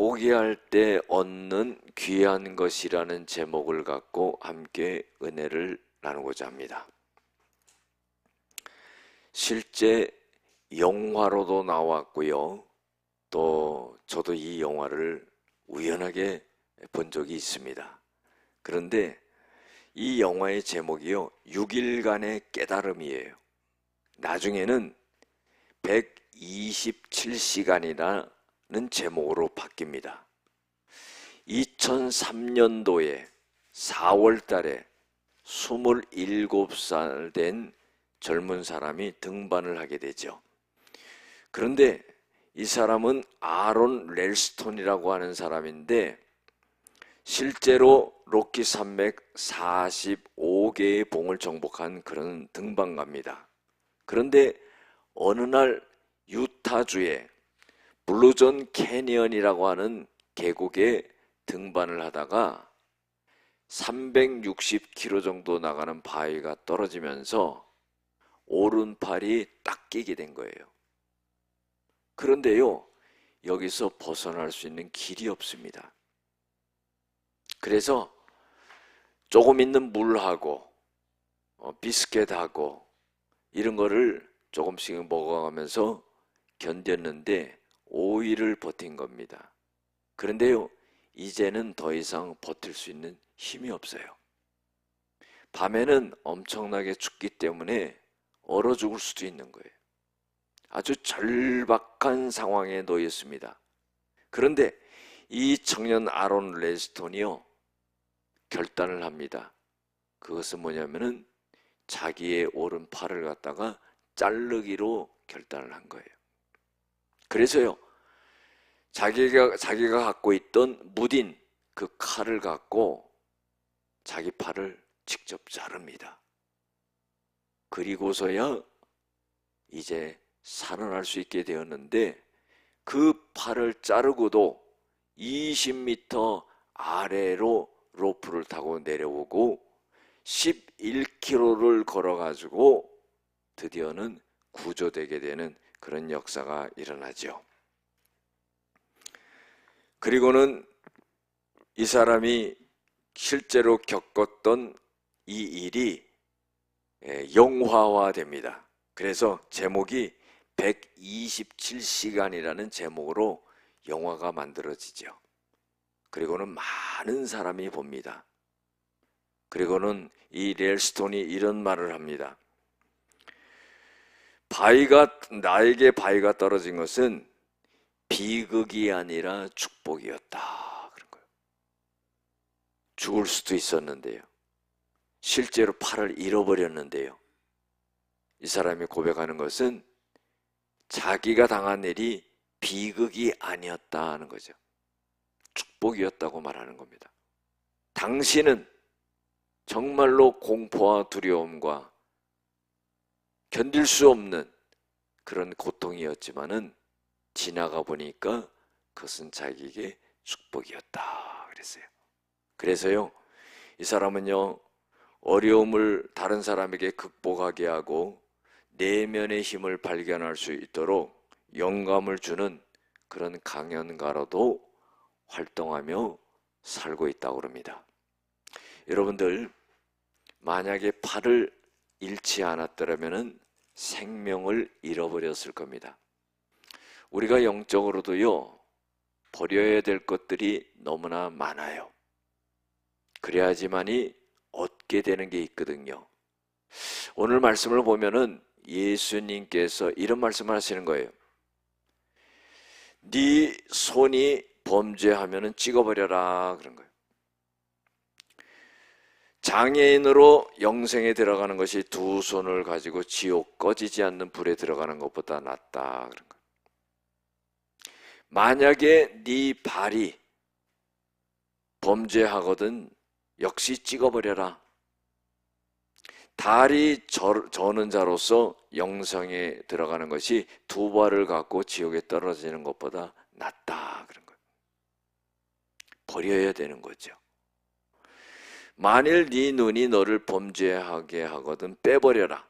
포기할 때 얻는 귀한 것이라는 제목을 갖고 함께 은혜를 나누고자 합니다. 실제 영화로도 나왔고요. 또 저도 이 영화를 우연하게 본 적이 있습니다. 그런데 이 영화의 제목이요, 6일간의 깨달음이에요. 나중에는 127시간이라는 제목으로 바뀝니다. 2003년도에 4월 달에 27살 된 젊은 사람이 등반을 하게 되죠. 그런데 이 사람은 아론 렐스톤이라고 하는 사람인데, 실제로 로키 산맥 45개의 봉을 정복한 그런 등반가입니다. 그런데 어느 날 유타주의 블루존 캐니언이라고 하는 계곡에 등반을 하다가 360km 정도 나가는 바위가 떨어지면서 오른팔이 딱 끼게 된 거예요. 그런데요, 여기서 벗어날 수 있는 길이 없습니다. 그래서 조금 있는 물하고 비스켓하고 이런 거를 조금씩 먹어가면서 견뎠는데 5일을 버틴 겁니다. 그런데요, 이제는 더 이상 버틸 수 있는 힘이 없어요. 밤에는 엄청나게 춥기 때문에 얼어 죽을 수도 있는 거예요. 아주 절박한 상황에 놓였습니다. 그런데 이 청년 아론 렐스톤이요, 결단을 합니다. 그것은 뭐냐면은 자기의 오른팔을 갖다가 자르기로 결단을 한 거예요. 그래서요, 자기가 갖고 있던 무딘 그 칼을 갖고 자기 팔을 직접 자릅니다. 그리고서야 이제 살아날 수 있게 되었는데, 그 팔을 자르고도 20m 아래로 로프를 타고 내려오고 11km를 걸어가지고 드디어는 구조되게 되는 그런 역사가 일어나죠. 그리고는 이 사람이 실제로 겪었던 이 일이 영화화됩니다. 그래서 제목이 127시간이라는 제목으로 영화가 만들어지죠. 그리고는 많은 사람이 봅니다. 그리고는 이 렐스톤이 이런 말을 합니다. 나에게 바위가 떨어진 것은 비극이 아니라 축복이었다. 그런 거예요. 죽을 수도 있었는데요. 실제로 팔을 잃어버렸는데요. 이 사람이 고백하는 것은 자기가 당한 일이 비극이 아니었다는 거죠. 축복이었다고 말하는 겁니다. 당신은 정말로 공포와 두려움과 견딜 수 없는 그런 고통이었지만은 지나가 보니까 그것은 자기에게 축복이었다 그랬어요. 그래서요, 이 사람은요, 어려움을 다른 사람에게 극복하게 하고 내면의 힘을 발견할 수 있도록 영감을 주는 그런 강연가로도 활동하며 살고 있다고 합니다. 여러분들, 만약에 팔을 잃지 않았더라면 생명을 잃어버렸을 겁니다. 우리가 영적으로도요, 버려야 될 것들이 너무나 많아요. 그래야지만이 얻게 되는 게 있거든요. 오늘 말씀을 보면은 예수님께서 이런 말씀을 하시는 거예요. 네 손이 범죄하면은 찍어버려라 그런 거예요. 장애인으로 영생에 들어가는 것이 두 손을 가지고 지옥 꺼지지 않는 불에 들어가는 것보다 낫다 그런 거예요. 만약에 네 발이 범죄하거든 역시 찍어버려라. 다리 저는 자로서 영생에 들어가는 것이 두 발을 갖고 지옥에 떨어지는 것보다 낫다 그런 거예요. 버려야 되는 거죠. 만일 네 눈이 너를 범죄하게 하거든 빼버려라.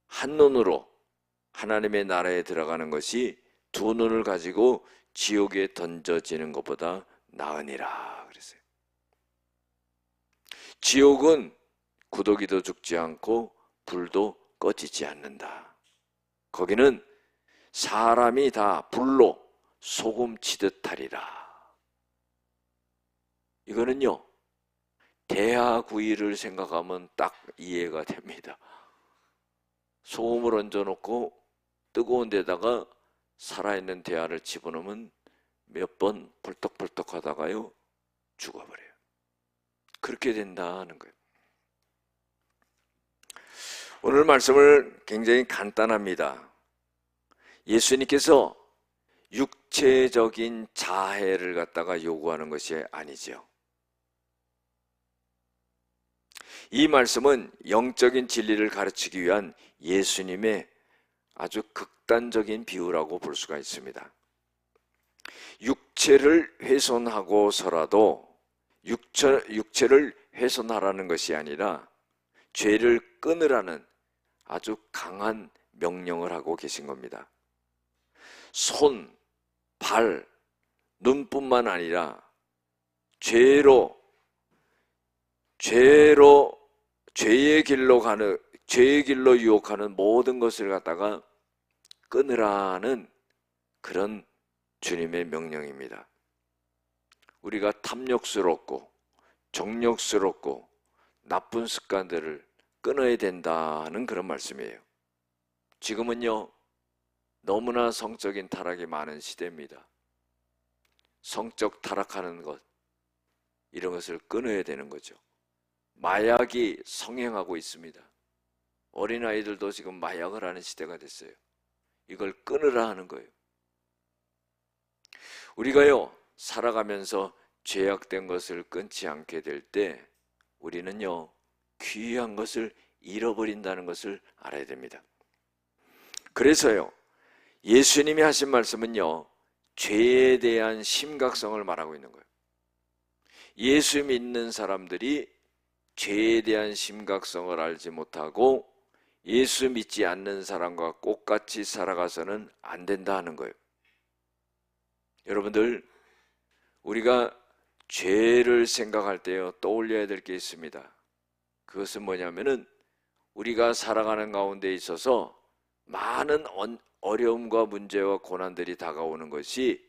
한 눈으로 하나님의 나라에 들어가는 것이 두 눈을 가지고 지옥에 던져지는 것보다 나으니라 그랬어요. 지옥은 구더기도 죽지 않고 불도 꺼지지 않는다. 거기는 사람이 다 불로 소금 치듯 하리라. 이거는요, 대하구이를 생각하면 딱 이해가 됩니다. 소금을 얹어놓고 뜨거운 데다가 살아있는 대하를 집어넣으면 몇 번 벌떡벌떡 하다가요 죽어버려요. 그렇게 된다는 거예요. 오늘 말씀을 굉장히 간단합니다. 예수님께서 육체적인 자해를 갖다가 요구하는 것이 아니죠. 이 말씀은 영적인 진리를 가르치기 위한 예수님의 아주 극단적인 비유라고 볼 수가 있습니다. 육체를 훼손하고서라도 육체를 훼손하라는 것이 아니라 죄를 끊으라는 아주 강한 명령을 하고 계신 겁니다. 손, 발, 눈뿐만 아니라 죄의 길로 유혹하는 모든 것을 갖다가 끊으라는 그런 주님의 명령입니다. 우리가 탐욕스럽고 정욕스럽고 나쁜 습관들을 끊어야 된다는 그런 말씀이에요. 지금은요, 너무나 성적인 타락이 많은 시대입니다. 성적 타락하는 것, 이런 것을 끊어야 되는 거죠. 마약이 성행하고 있습니다. 어린아이들도 지금 마약을 하는 시대가 됐어요. 이걸 끊으라 하는 거예요. 우리가요, 살아가면서 죄악된 것을 끊지 않게 될 때 우리는요, 귀한 것을 잃어버린다는 것을 알아야 됩니다. 그래서요, 예수님이 하신 말씀은요, 죄에 대한 심각성을 말하고 있는 거예요. 예수 믿는 사람들이 죄에 대한 심각성을 알지 못하고 예수 믿지 않는 사람과 똑같이 살아가서는 안 된다 하는 거예요. 여러분들, 우리가 죄를 생각할 때요, 떠올려야 될 게 있습니다. 그것은 뭐냐면은 우리가 살아가는 가운데 있어서 많은 어려움과 문제와 고난들이 다가오는 것이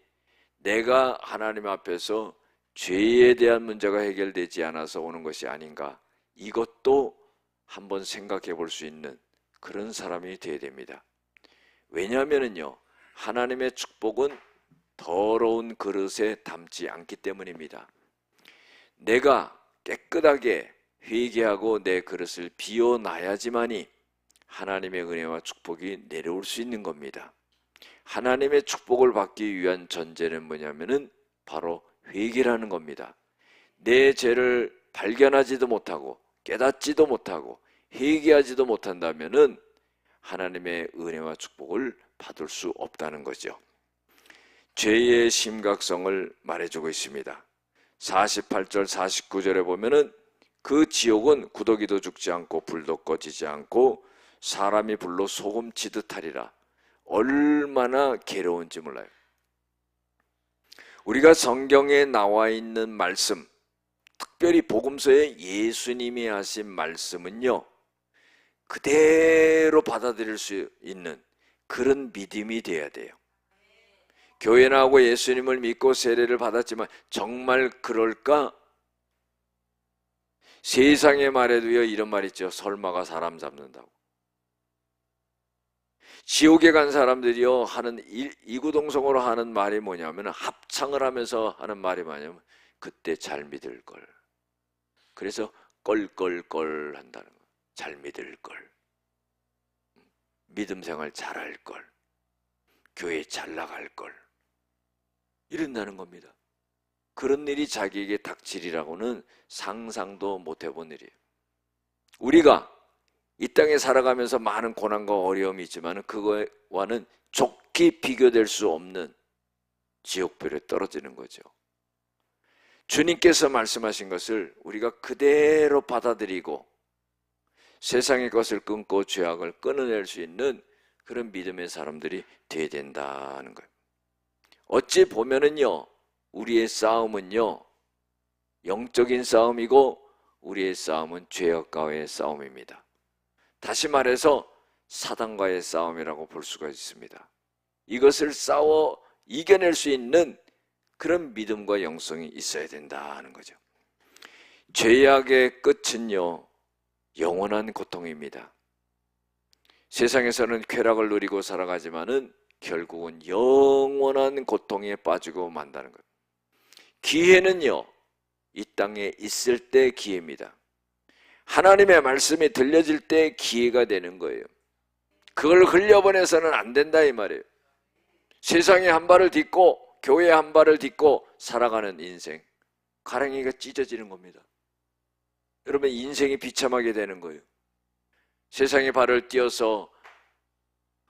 내가 하나님 앞에서 죄에 대한 문제가 해결되지 않아서 오는 것이 아닌가, 이것도 한번 생각해 볼 수 있는 그런 사람이 되어야 됩니다. 왜냐하면요, 하나님의 축복은 더러운 그릇에 담지 않기 때문입니다. 내가 깨끗하게 회개하고 내 그릇을 비워놔야지만이 하나님의 은혜와 축복이 내려올 수 있는 겁니다. 하나님의 축복을 받기 위한 전제는 뭐냐면은 바로 회개라는 겁니다. 내 죄를 발견하지도 못하고 깨닫지도 못하고 회개하지도 못한다면은 하나님의 은혜와 축복을 받을 수 없다는 거죠. 죄의 심각성을 말해주고 있습니다. 48절 49절에 보면은 그 지옥은 구더기도 죽지 않고 불도 꺼지지 않고 사람이 불로 소금 치듯 하리라. 얼마나 괴로운지 몰라요. 우리가 성경에 나와 있는 말씀, 특별히 복음서에 예수님이 하신 말씀은요, 그대로 받아들일 수 있는 그런 믿음이 돼야 돼요. 교회 나오고 예수님을 믿고 세례를 받았지만 정말 그럴까? 세상에 말해도요, 이런 말 있죠. 설마가 사람 잡는다고. 지옥에 간 사람들이요 하는 이구동성으로 하는 말이 뭐냐면, 합창을 하면서 하는 말이 뭐냐면, 그때 잘 믿을 걸. 그래서 껄껄껄 한다는 거. 잘 믿을 걸. 믿음 생활 잘할 걸. 교회 잘 나갈 걸. 이런다는 겁니다. 그런 일이 자기에게 닥치리라고는 상상도 못 해본 일이에요. 우리가 이 땅에 살아가면서 많은 고난과 어려움이 있지만 그거와는 좋게 비교될 수 없는 지옥불에 떨어지는 거죠. 주님께서 말씀하신 것을 우리가 그대로 받아들이고 세상의 것을 끊고 죄악을 끊어낼 수 있는 그런 믿음의 사람들이 되어야 된다는 거예요. 어찌 보면은요, 우리의 싸움은요, 영적인 싸움이고 우리의 싸움은 죄악과의 싸움입니다. 다시 말해서 사단과의 싸움이라고 볼 수가 있습니다. 이것을 싸워 이겨낼 수 있는 그런 믿음과 영성이 있어야 된다는 거죠. 죄악의 끝은요, 영원한 고통입니다. 세상에서는 쾌락을 누리고 살아가지만은 결국은 영원한 고통에 빠지고 만다는 거예요. 기회는요, 이 땅에 있을 때 기회입니다. 하나님의 말씀이 들려질 때 기회가 되는 거예요. 그걸 흘려보내서는 안 된다 이 말이에요. 세상에 한 발을 딛고 교회에 한 발을 딛고 살아가는 인생, 가랑이가 찢어지는 겁니다. 여러분, 인생이 비참하게 되는 거예요. 세상에 발을 띄어서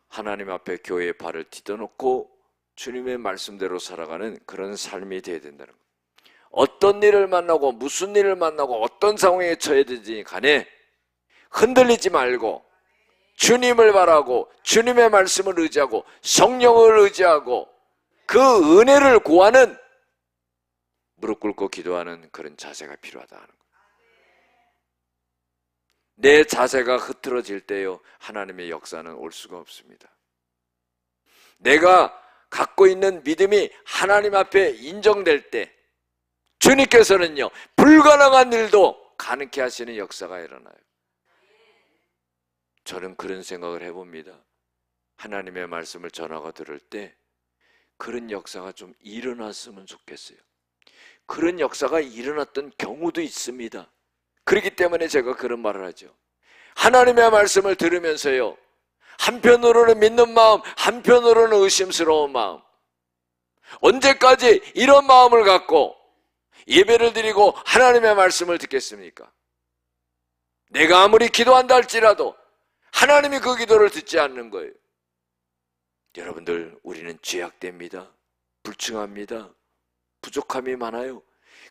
하나님 앞에 교회에 발을 딛어놓고 주님의 말씀대로 살아가는 그런 삶이 되어야 된다는 거예요. 어떤 일을 만나고 무슨 일을 만나고 어떤 상황에 처해야 되지 간에 흔들리지 말고 주님을 바라고 주님의 말씀을 의지하고 성령을 의지하고 그 은혜를 구하는, 무릎 꿇고 기도하는 그런 자세가 필요하다는 거예요. 내 자세가 흐트러질 때요, 하나님의 역사는 올 수가 없습니다. 내가 갖고 있는 믿음이 하나님 앞에 인정될 때 주님께서는요, 불가능한 일도 가능케 하시는 역사가 일어나요. 저는 그런 생각을 해봅니다. 하나님의 말씀을 전하고 들을 때 그런 역사가 좀 일어났으면 좋겠어요. 그런 역사가 일어났던 경우도 있습니다. 그렇기 때문에 제가 그런 말을 하죠. 하나님의 말씀을 들으면서요, 한편으로는 믿는 마음, 한편으로는 의심스러운 마음, 언제까지 이런 마음을 갖고 예배를 드리고 하나님의 말씀을 듣겠습니까? 내가 아무리 기도한다 할지라도 하나님이 그 기도를 듣지 않는 거예요. 여러분들, 우리는 죄악됩니다. 불충합니다. 부족함이 많아요.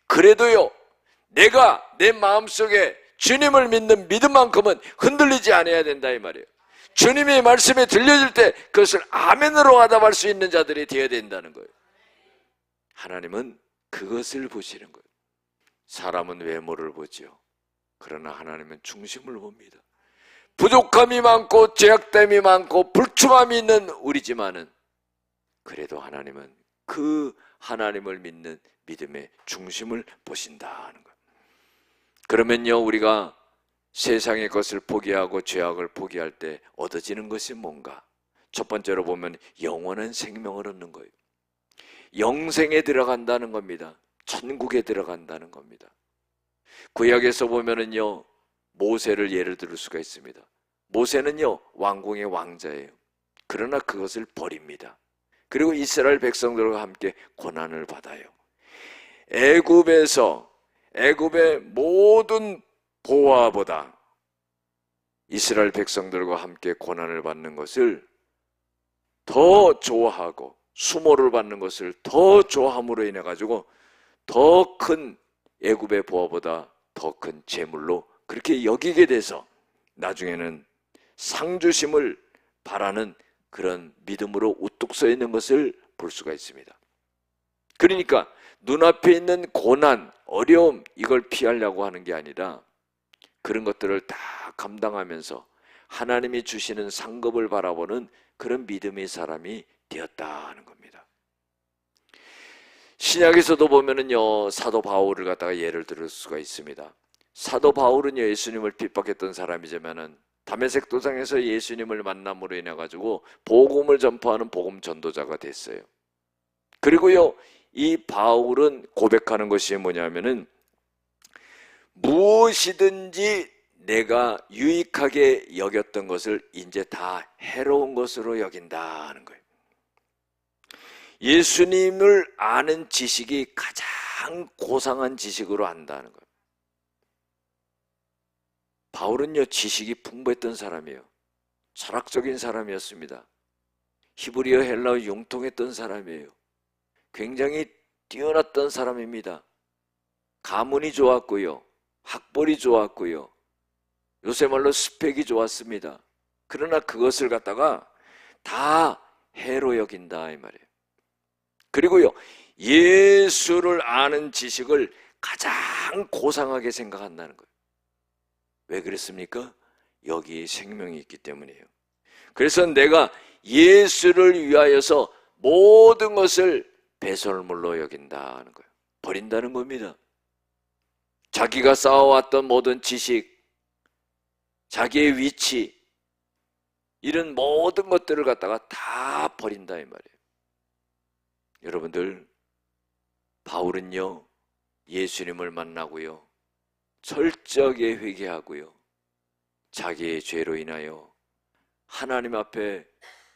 그래도요, 내가 내 마음속에 주님을 믿는 믿음만큼은 흔들리지 않아야 된다 이 말이에요. 주님의 말씀이 들려질 때 그것을 아멘으로 화답할 수 있는 자들이 되어야 된다는 거예요. 하나님은 그것을 보시는 거예요. 사람은 외모를 보죠. 그러나 하나님은 중심을 봅니다. 부족함이 많고 죄악됨이 많고 불충함이 있는 우리지만은 그래도 하나님은 그 하나님을 믿는 믿음의 중심을 보신다는 거예요. 그러면요, 우리가 세상의 것을 포기하고 죄악을 포기할 때 얻어지는 것이 뭔가? 첫 번째로 보면 영원한 생명을 얻는 거예요. 영생에 들어간다는 겁니다. 천국에 들어간다는 겁니다. 구약에서 보면은요, 모세를 예를 들을 수가 있습니다. 모세는요, 왕궁의 왕자예요. 그러나 그것을 버립니다. 그리고 이스라엘 백성들과 함께 고난을 받아요. 애굽의 모든 보화보다 이스라엘 백성들과 함께 고난을 받는 것을 더 좋아하고 수모를 받는 것을 더 좋아함으로 인해 가지고 더 큰 애굽의 보화보다 더 큰 재물로 그렇게 여기게 돼서 나중에는 상주심을 바라는 그런 믿음으로 우뚝 서 있는 것을 볼 수가 있습니다. 그러니까 눈앞에 있는 고난, 어려움, 이걸 피하려고 하는 게 아니라 그런 것들을 다 감당하면서 하나님이 주시는 상급을 바라보는 그런 믿음의 사람이 되었다는 겁니다. 신약에서도 보면은요, 사도 바울을 갖다가 예를 들을 수가 있습니다. 사도 바울은요, 예수님을 핍박했던 사람이지만은 다메섹 도상에서 예수님을 만남으로 인해 가지고 복음을 전파하는 복음 전도자가 됐어요. 그리고요, 이 바울은 고백하는 것이 뭐냐면은 무엇이든지 내가 유익하게 여겼던 것을 이제 다 해로운 것으로 여긴다는 거예요. 예수님을 아는 지식이 가장 고상한 지식으로 안다는 거예요. 바울은요, 지식이 풍부했던 사람이에요. 철학적인 사람이었습니다. 히브리어 헬라어 융통했던 사람이에요. 굉장히 뛰어났던 사람입니다. 가문이 좋았고요, 학벌이 좋았고요, 요새 말로 스펙이 좋았습니다. 그러나 그것을 갖다가 다 해로 여긴다 이 말이에요. 그리고요, 예수를 아는 지식을 가장 고상하게 생각한다는 거예요. 왜 그랬습니까? 여기에 생명이 있기 때문이에요. 그래서 내가 예수를 위하여서 모든 것을 배설물로 여긴다는 거예요. 버린다는 겁니다. 자기가 쌓아왔던 모든 지식, 자기의 위치, 이런 모든 것들을 갖다가 다 버린다 이 말이에요. 여러분들, 바울은요, 예수님을 만나고요, 철저하게 회개하고요, 자기의 죄로 인하여 하나님 앞에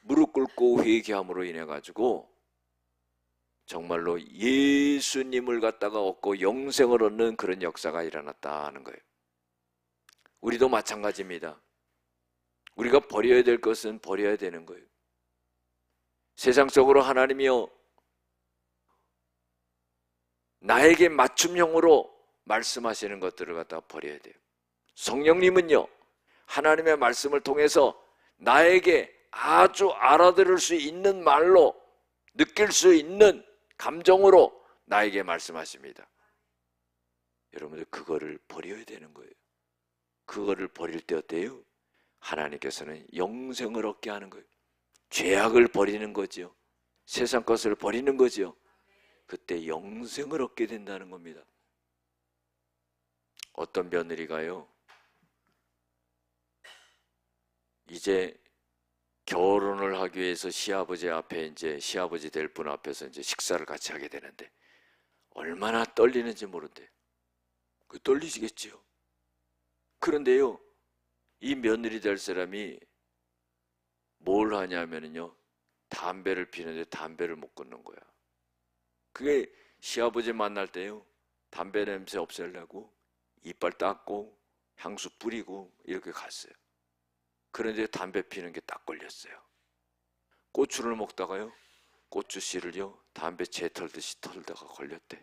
무릎 꿇고 회개함으로 인해 가지고 정말로 예수님을 갖다가 얻고 영생을 얻는 그런 역사가 일어났다는 거예요. 우리도 마찬가지입니다. 우리가 버려야 될 것은 버려야 되는 거예요. 세상적으로 하나님이요, 나에게 맞춤형으로 말씀하시는 것들을 갖다가 버려야 돼요. 성령님은요, 하나님의 말씀을 통해서 나에게 아주 알아들을 수 있는 말로, 느낄 수 있는 감정으로 나에게 말씀하십니다. 여러분들, 그거를 버려야 되는 거예요. 그거를 버릴 때 어때요? 하나님께서는 영생을 얻게 하는 거예요. 죄악을 버리는 거죠. 세상 것을 버리는 거죠. 그때 영생을 얻게 된다는 겁니다. 어떤 며느리가요, 이제 결혼을 하기 위해서 시아버지 앞에, 이제 시아버지 될 분 앞에서 이제 식사를 같이 하게 되는데 얼마나 떨리는지 모른대요. 그 떨리시겠지요. 그런데요, 이 며느리 될 사람이 뭘 하냐면요, 담배를 피는데 담배를 못 끊는 거야. 그게 시아버지 만날 때요, 담배 냄새 없애려고 이빨 닦고 향수 뿌리고 이렇게 갔어요. 그런데 담배 피는 게 딱 걸렸어요. 고추를 먹다가요, 고추 씨를요, 담배채 털듯이 털다가 걸렸대.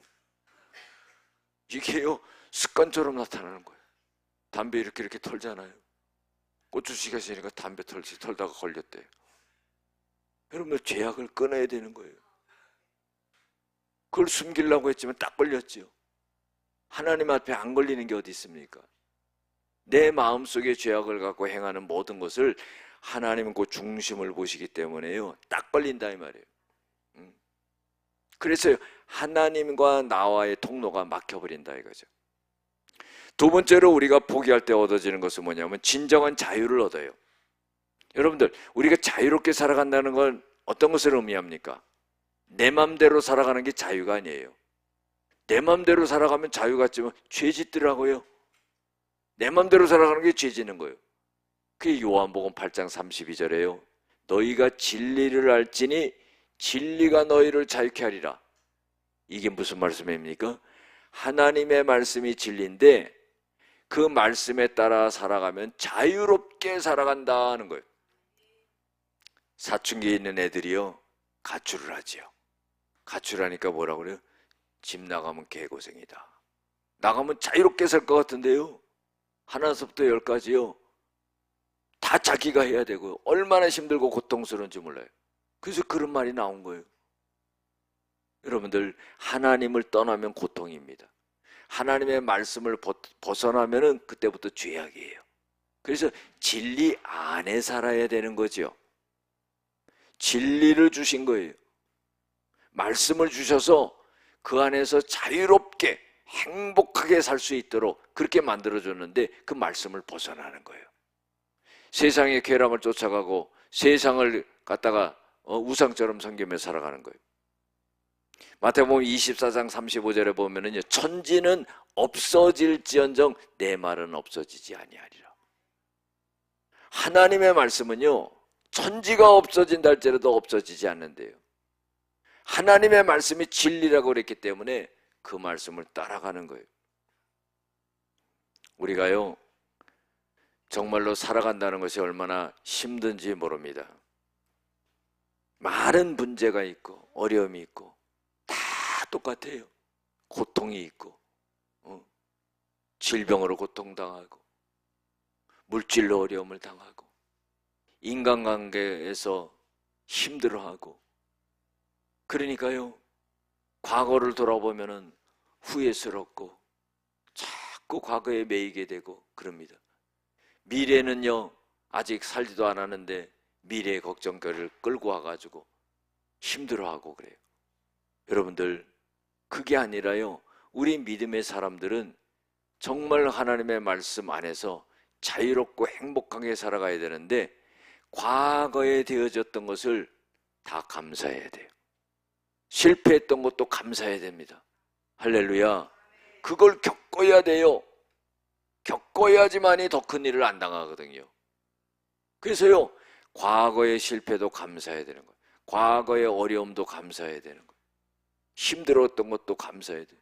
이게요, 습관처럼 나타나는 거예요. 담배 이렇게 털잖아요. 고추 씨가 있으니까 담배 털듯이 털다가 걸렸대요. 여러분, 죄악을 끊어야 되는 거예요. 그걸 숨기려고 했지만 딱 걸렸지요. 하나님 앞에 안 걸리는 게 어디 있습니까? 내 마음속에 죄악을 갖고 행하는 모든 것을 하나님은 그 중심을 보시기 때문에요, 딱 걸린다 이 말이에요. 그래서 하나님과 나와의 통로가 막혀버린다 이거죠. 두 번째로 우리가 포기할 때 얻어지는 것은 뭐냐면 진정한 자유를 얻어요. 여러분들, 우리가 자유롭게 살아간다는 건 어떤 것을 의미합니까? 내 맘대로 살아가는 게 자유가 아니에요. 내 맘대로 살아가면 자유 같지만 죄 짓더라고요. 내 맘대로 살아가는 게 죄 짓는 거예요. 그게 요한복음 8장 32절에요. 너희가 진리를 알지니 진리가 너희를 자유케 하리라. 이게 무슨 말씀입니까? 하나님의 말씀이 진리인데 그 말씀에 따라 살아가면 자유롭게 살아간다는 거예요. 사춘기에 있는 애들이요, 가출을 하지요. 가출하니까 뭐라고 그래요? 집 나가면 개고생이다. 나가면 자유롭게 살 것 같은데요, 하나서부터 열까지요, 다 자기가 해야 되고요. 얼마나 힘들고 고통스러운지 몰라요. 그래서 그런 말이 나온 거예요. 여러분들, 하나님을 떠나면 고통입니다. 하나님의 말씀을 벗어나면은 그때부터 죄악이에요. 그래서 진리 안에 살아야 되는 거죠. 진리를 주신 거예요. 말씀을 주셔서 그 안에서 자유롭게 행복하게 살 수 있도록 그렇게 만들어줬는데 그 말씀을 벗어나는 거예요. 세상의 쾌락을 쫓아가고 세상을 갖다가 우상처럼 섬기며 살아가는 거예요. 마태복음 24장 35절에 보면은요, 천지는 없어질지언정 내 말은 없어지지 아니하리라. 하나님의 말씀은요, 천지가 없어진다 할지라도 없어지지 않는데요. 하나님의 말씀이 진리라고 그랬기 때문에 그 말씀을 따라가는 거예요. 우리가요, 정말로 살아간다는 것이 얼마나 힘든지 모릅니다. 많은 문제가 있고 어려움이 있고 다 똑같아요. 고통이 있고 질병으로 고통당하고 물질로 어려움을 당하고 인간관계에서 힘들어하고, 그러니까요, 과거를 돌아보면은 후회스럽고 자꾸 과거에 매이게 되고 그럽니다. 미래는요, 아직 살지도 않았는데 미래의 걱정거리를 끌고 와가지고 힘들어하고 그래요. 여러분들, 그게 아니라요, 우리 믿음의 사람들은 정말 하나님의 말씀 안에서 자유롭고 행복하게 살아가야 되는데 과거에 되어졌던 것을 다 감사해야 돼요. 실패했던 것도 감사해야 됩니다. 할렐루야. 그걸 겪어야 돼요. 겪어야지만이 더 큰 일을 안 당하거든요. 그래서요, 과거의 실패도 감사해야 되는 거예요. 과거의 어려움도 감사해야 되는 거예요. 힘들었던 것도 감사해야 돼요.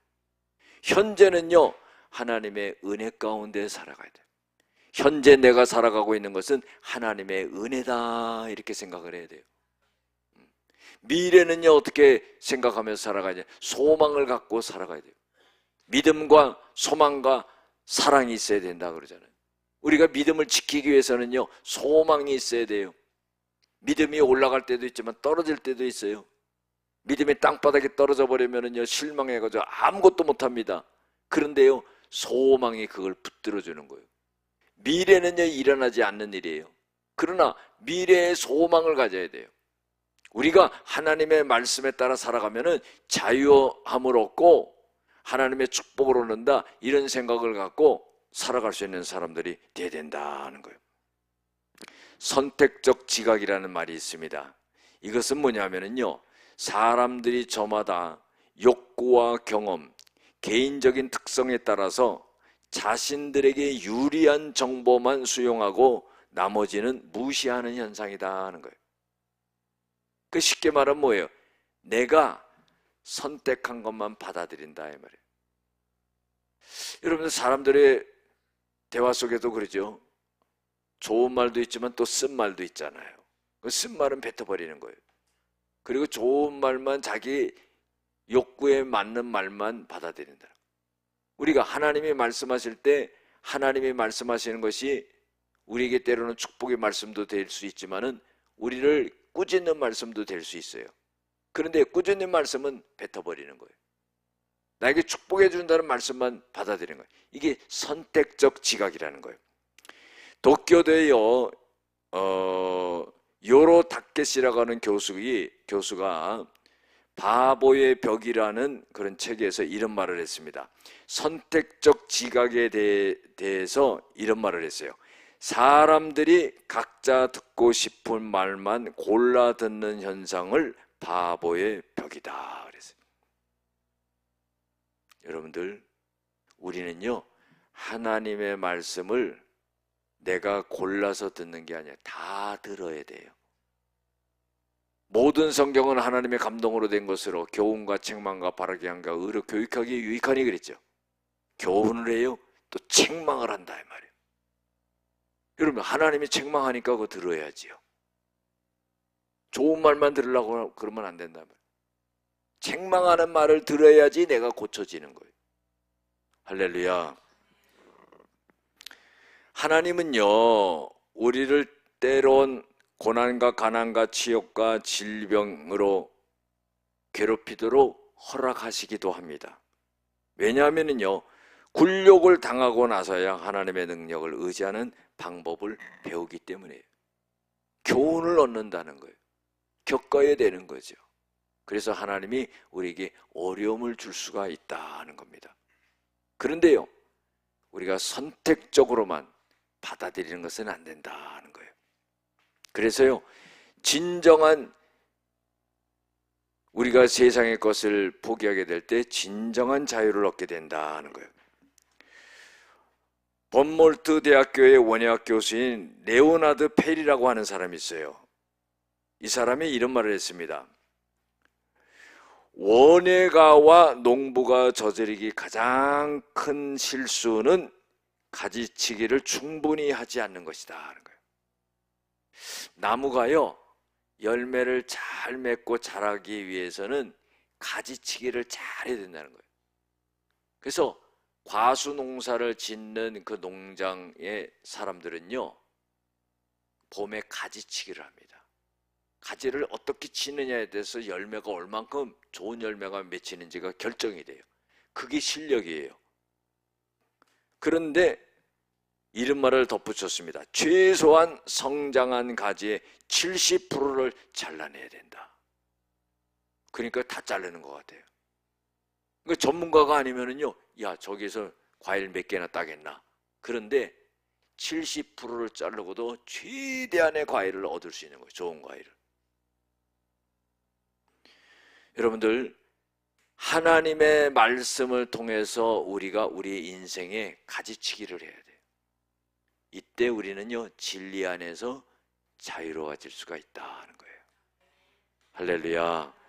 현재는요, 하나님의 은혜 가운데 살아가야 돼요. 현재 내가 살아가고 있는 것은 하나님의 은혜다, 이렇게 생각을 해야 돼요. 미래는요, 어떻게 생각하면서 살아가야 돼요? 소망을 갖고 살아가야 돼요. 믿음과 소망과 사랑이 있어야 된다 그러잖아요. 우리가 믿음을 지키기 위해서는요, 소망이 있어야 돼요. 믿음이 올라갈 때도 있지만 떨어질 때도 있어요. 믿음이 땅바닥에 떨어져 버리면은요, 실망해가지고 아무것도 못합니다. 그런데요, 소망이 그걸 붙들어 주는 거예요. 미래는요, 일어나지 않는 일이에요. 그러나 미래의 소망을 가져야 돼요. 우리가 하나님의 말씀에 따라 살아가면은 자유함을 얻고 하나님의 축복을 얻는다, 이런 생각을 갖고 살아갈 수 있는 사람들이 돼야 된다는 거예요. 선택적 지각이라는 말이 있습니다. 이것은 뭐냐면요, 사람들이 저마다 욕구와 경험, 개인적인 특성에 따라서 자신들에게 유리한 정보만 수용하고 나머지는 무시하는 현상이다 하는 거예요. 그 쉽게 말하면 뭐예요? 내가 선택한 것만 받아들인다, 이 말이에요. 여러분들, 사람들의 대화 속에도 그러죠. 좋은 말도 있지만 또 쓴 말도 있잖아요. 그 쓴 말은 뱉어버리는 거예요. 그리고 좋은 말만, 자기 욕구에 맞는 말만 받아들인다. 우리가 하나님이 말씀하실 때 하나님이 말씀하시는 것이 우리에게 때로는 축복의 말씀도 될 수 있지만은 우리를 꾸짖는 말씀도 될 수 있어요. 그런데 꾸짖는 말씀은 뱉어버리는 거예요. 나에게 축복해 준다는 말씀만 받아들이는 거예요. 이게 선택적 지각이라는 거예요. 도쿄대요 요로 다케시라고 하는 교수가 바보의 벽이라는 그런 책에서 이런 말을 했습니다. 선택적 지각에 대해서 이런 말을 했어요. 사람들이 각자 듣고 싶은 말만 골라 듣는 현상을 바보의 벽이다 그랬어요. 여러분들, 우리는요, 하나님의 말씀을 내가 골라서 듣는 게 아니라 다 들어야 돼요. 모든 성경은 하나님의 감동으로 된 것으로 교훈과 책망과 바르게 함과 의로 교육하기에 유익하니 그랬죠. 교훈을 해요, 또 책망을 한다 이 말이에요. 여러분, 하나님이 책망하니까 그거 들어야지요. 좋은 말만 들으려고 그러면 안 된다 말이에요. 책망하는 말을 들어야지 내가 고쳐지는 거예요. 할렐루야. 하나님은요, 우리를 때론 고난과 가난과 치욕과 질병으로 괴롭히도록 허락하시기도 합니다. 왜냐하면요, 굴욕을 당하고 나서야 하나님의 능력을 의지하는 방법을 배우기 때문이에요. 교훈을 얻는다는 거예요. 겪어야 되는 거죠. 그래서 하나님이 우리에게 어려움을 줄 수가 있다는 겁니다. 그런데요, 우리가 선택적으로만 받아들이는 것은 안 된다는 거예요. 그래서요, 진정한 우리가 세상의 것을 포기하게 될 때 진정한 자유를 얻게 된다는 거예요. 번몰트 대학교의 원예학 교수인 레오나드 펠이라고 하는 사람이 있어요. 이 사람이 이런 말을 했습니다. 원예가와 농부가 저지르기 가장 큰 실수는 가지치기를 충분히 하지 않는 것이다 하는 거예요. 나무가요, 열매를 잘 맺고 자라기 위해서는 가지치기를 잘 해야 된다는 거예요. 그래서 과수 농사를 짓는 그 농장의 사람들은요, 봄에 가지치기를 합니다. 가지를 어떻게 치느냐에 대해서 열매가 얼만큼 좋은 열매가 맺히는지가 결정이 돼요. 그게 실력이에요. 그런데 이런 말을 덧붙였습니다. 최소한 성장한 가지의 70%를 잘라내야 된다. 그러니까 다 자르는 것 같아요. 그러니까 전문가가 아니면은요, 야, 저기서 과일 몇 개나 따겠나. 그런데 70%를 자르고도 최대한의 과일을 얻을 수 있는 거예요. 좋은 과일을. 여러분들, 하나님의 말씀을 통해서 우리가 우리의 인생에 가지치기를 해야 돼요. 이때 우리는요, 진리 안에서 자유로워질 수가 있다는 거예요. 할렐루야.